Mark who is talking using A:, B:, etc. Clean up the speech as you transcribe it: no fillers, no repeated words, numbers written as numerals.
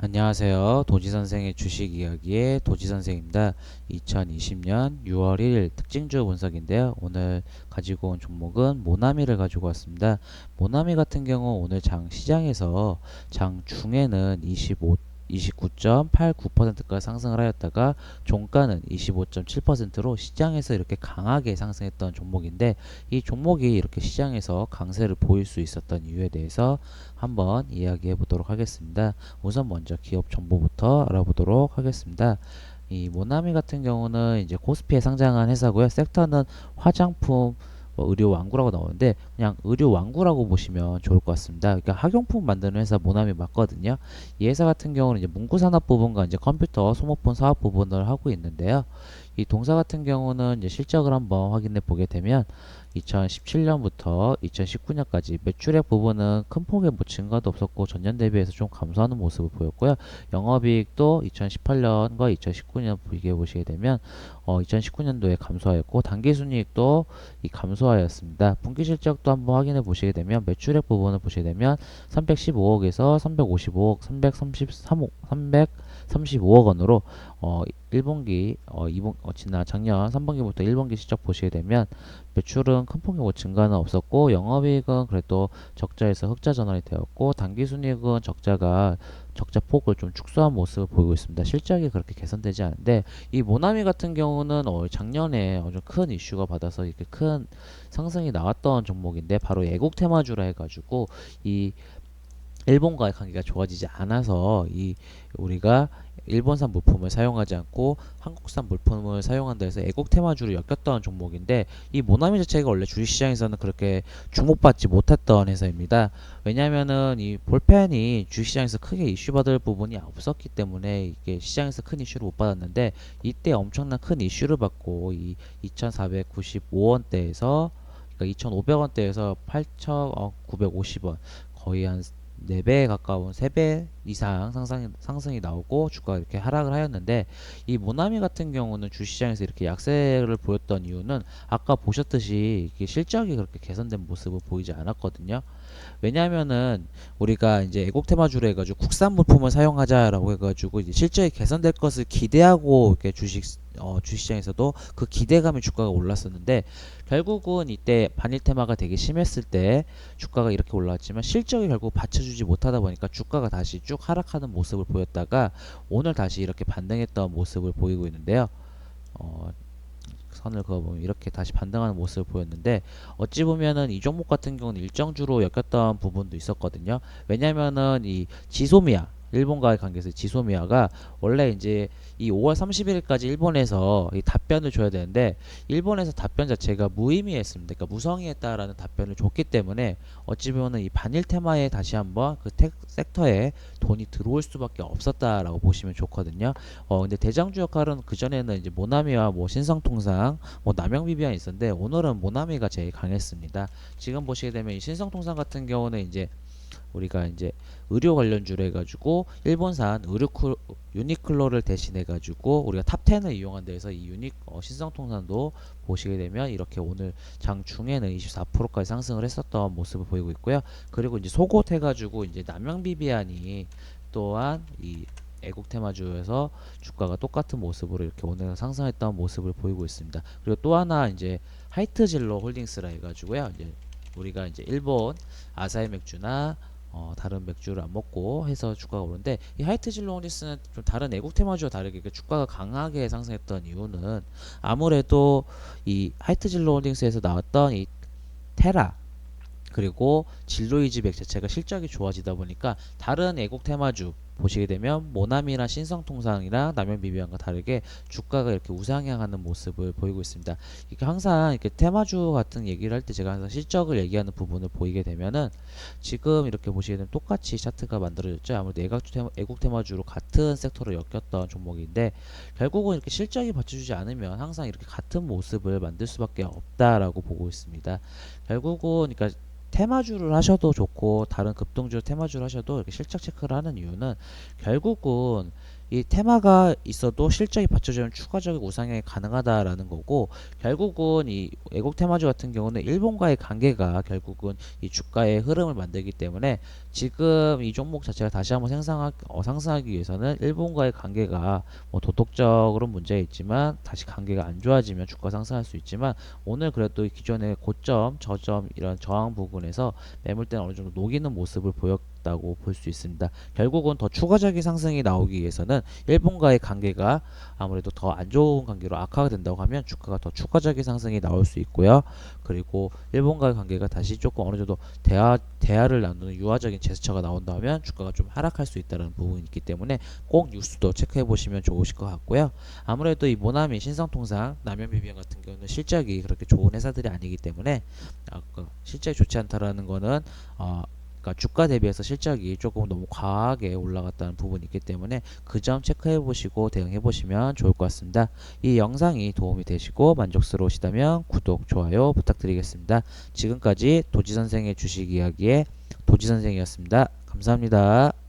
A: 안녕하세요. 도지선생의 주식이야기의 도지선생입니다. 2020년 6월 1일 특징주 분석인데요. 오늘 가지고 온 종목은 모나미를 가지고 왔습니다. 모나미 같은 경우 오늘 장 시장에서 장 중에는 29.89%까지 상승을 하였다가 종가는 25.7%로 시장에서 이렇게 강하게 상승했던 종목인데, 이 종목이 이렇게 시장에서 강세를 보일 수 있었던 이유에 대해서 한번 이야기해 보도록 하겠습니다. 우선 먼저 기업 정보부터 알아보도록 하겠습니다. 이 모나미 같은 경우는 이제 코스피에 상장한 회사고요. 섹터는 화장품, 의료 완구라고 나오는데 그냥 의료 완구라고 보시면 좋을 것 같습니다. 그러니까 학용품 만드는 회사 모나미 맞거든요. 이 회사 같은 경우는 이제 문구 산업 부분과 이제 컴퓨터, 소모품 사업 부분을 하고 있는데요. 이 동사 같은 경우는 이제 실적을 한번 확인해 보게 되면 2017년부터 2019년까지 매출액 부분은 큰 폭의 뭐 증가도 없었고 전년 대비해서 좀 감소하는 모습을 보였고요. 영업이익도 2018년과 2019년 비교해 보시게 되면 2019년도에 감소하였고 단기순이익도 이 감소하였습니다. 분기 실적도 한번 확인해 보시게 되면 매출액 부분을 보시게 되면 315억에서 355억, 333억, 335억 원으로 1분기, 지난 작년 3분기부터 1분기 실적 보시게 되면 매출은 큰 폭의 증가는 없었고 영업이익은 그래도 적자에서 흑자 전환이 되었고 단기순이익은 적자 폭을 좀 축소한 모습을 보이고 있습니다. 실적이 그렇게 개선되지 않은데 이 모나미 같은 경우는 작년에 아주 큰 이슈가 받아서 이렇게 큰 상승이 나왔던 종목인데 바로 애국 테마주라 해가지고 이 일본과의 관계가 좋아지지 않아서 이 우리가 일본산 물품을 사용하지 않고 한국산 물품을 사용한다 해서 애국 테마주를 엮였던 종목인데, 이 모나미 자체가 원래 주식시장에서는 그렇게 주목받지 못했던 회사입니다. 왜냐면은 이 볼펜이 주식시장에서 크게 이슈받을 부분이 없었기 때문에 이게 시장에서 큰 이슈를 못 받았는데, 이때 엄청난 큰 이슈를 받고 이 2,495원대에서 그러니까 2,500원대에서 8,950원, 거의 한 4배에 가까운 3배 이상 상승이 나오고 주가가 이렇게 하락을 하였는데, 이 모나미 같은 경우는 주시장에서 이렇게 약세를 보였던 이유는 아까 보셨듯이 이게 실적이 그렇게 개선된 모습을 보이지 않았거든요. 왜냐하면은 우리가 이제 애국 테마주로 해가지고 국산 부품을 사용하자라고 해가지고 이제 실적이 개선될 것을 기대하고 이렇게 주식시장에서도 그 기대감에 주가가 올랐었는데, 결국은 이때 반일 테마가 되게 심했을 때 주가가 이렇게 올라왔지만 실적이 결국 받쳐주지 못하다 보니까 주가가 다시 쭉 하락하는 모습을 보였다가 오늘 다시 이렇게 반등했던 모습을 보이고 있는데요. 어, 선을 그어보면 이렇게 다시 반등하는 모습을 보였는데, 어찌 보면은 이 종목 같은 경우는 일정주로 엮였던 부분도 있었거든요. 왜냐면은 이 지소미아, 일본과의 관계에서 지소미아가 원래 이제 이 5월 31일까지 일본에서 이 답변을 줘야 되는데 일본에서 답변 자체가 무의미했습니다. 그러니까 무성의했다라는 답변을 줬기 때문에 어찌 보면은 이 반일 테마에 다시 한번 그 섹터에 돈이 들어올 수밖에 없었다라고 보시면 좋거든요. 근데 대장주 역할은 그전에는 이제 모나미와 뭐 신성통상, 뭐 남영비비안이 있었는데 오늘은 모나미가 제일 강했습니다. 지금 보시게 되면 이 신성통상 같은 경우는 이제 우리가 이제 의료 관련주로 해가지고 일본산 유니클로를 대신해가지고 우리가 탑10을 이용한 데에서 이 신성통산도 보시게 되면 이렇게 오늘 장중에는 24%까지 상승을 했었던 모습을 보이고 있고요. 그리고 이제 속옷 해가지고 이제 남영비비안이 또한 이 애국 테마주에서 주가가 똑같은 모습으로 이렇게 오늘 상승했던 모습을 보이고 있습니다. 그리고 또 하나 이제 하이트진로 홀딩스라 해가지고요. 이제 우리가 이제 일본 아사히 맥주나 다른 맥주를 안 먹고 해서 주가가 오르는데, 이 하이트진로 홀딩스는 좀 다른 애국 테마주와 다르게 주가가 강하게 상승했던 이유는 아무래도 이 하이트진로 홀딩스에서 나왔던 이 테라 그리고 진로이즈백 자체가 실적이 좋아지다 보니까 다른 애국 테마주 보시게 되면 모나미나 신성통상이랑 남영비비안과 다르게 주가가 이렇게 우상향하는 모습을 보이고 있습니다. 이게 항상 이렇게 테마주 같은 얘기를 할 때 제가 항상 실적을 얘기하는 부분을 보이게 되면은 지금 이렇게 보시게 되면 똑같이 차트가 만들어졌죠. 아무래도 애국 테마주로 같은 섹터로 엮였던 종목인데 결국은 이렇게 실적이 받쳐주지 않으면 항상 이렇게 같은 모습을 만들 수밖에 없다라고 보고 있습니다. 결국은 그러니까 테마주를 하셔도 좋고 다른 급등주 테마주를 하셔도 이렇게 실적 체크를 하는 이유는 결국은 이 테마가 있어도 실적이 받쳐주면 추가적인 우상향이 가능하다라는 거고, 결국은 이 애국 테마주 같은 경우는 일본과의 관계가 결국은 이 주가의 흐름을 만들기 때문에 지금 이 종목 자체가 다시 한번 상승하기 위해서는 일본과의 관계가 뭐 도덕적으로 문제가 있지만 다시 관계가 안 좋아지면 주가 상승할 수 있지만, 오늘 그래도 기존의 고점, 저점 이런 저항 부분에서 매물대는 어느 정도 녹이는 모습을 보였다고 볼 수 있습니다. 결국은 더 추가적인 상승이 나오기 위해서는 일본과의 관계가 아무래도 더 안 좋은 관계로 악화가 된다고 하면 주가가 더 추가적인 상승이 나올 수 있고요. 그리고 일본과의 관계가 다시 조금 어느 정도 대화를 나누는 유화적인 제스처가 나온다면 주가가 좀 하락할 수 있다는 부분이 있기 때문에 꼭 뉴스도 체크해 보시면 좋으실 것 같고요. 아무래도 이 모나미, 신성통상, 남현비비안 같은 경우는 실적이 그렇게 좋은 회사들이 아니기 때문에 실적이 좋지 않다라는 거는 그러니까 주가 대비해서 실적이 조금 너무 과하게 올라갔다는 부분이 있기 때문에 그 점 체크해 보시고 대응해 보시면 좋을 것 같습니다. 이 영상이 도움이 되시고 만족스러우시다면 구독, 좋아요 부탁드리겠습니다. 지금까지 도지선생의 주식 이야기의 도지선생이었습니다. 감사합니다.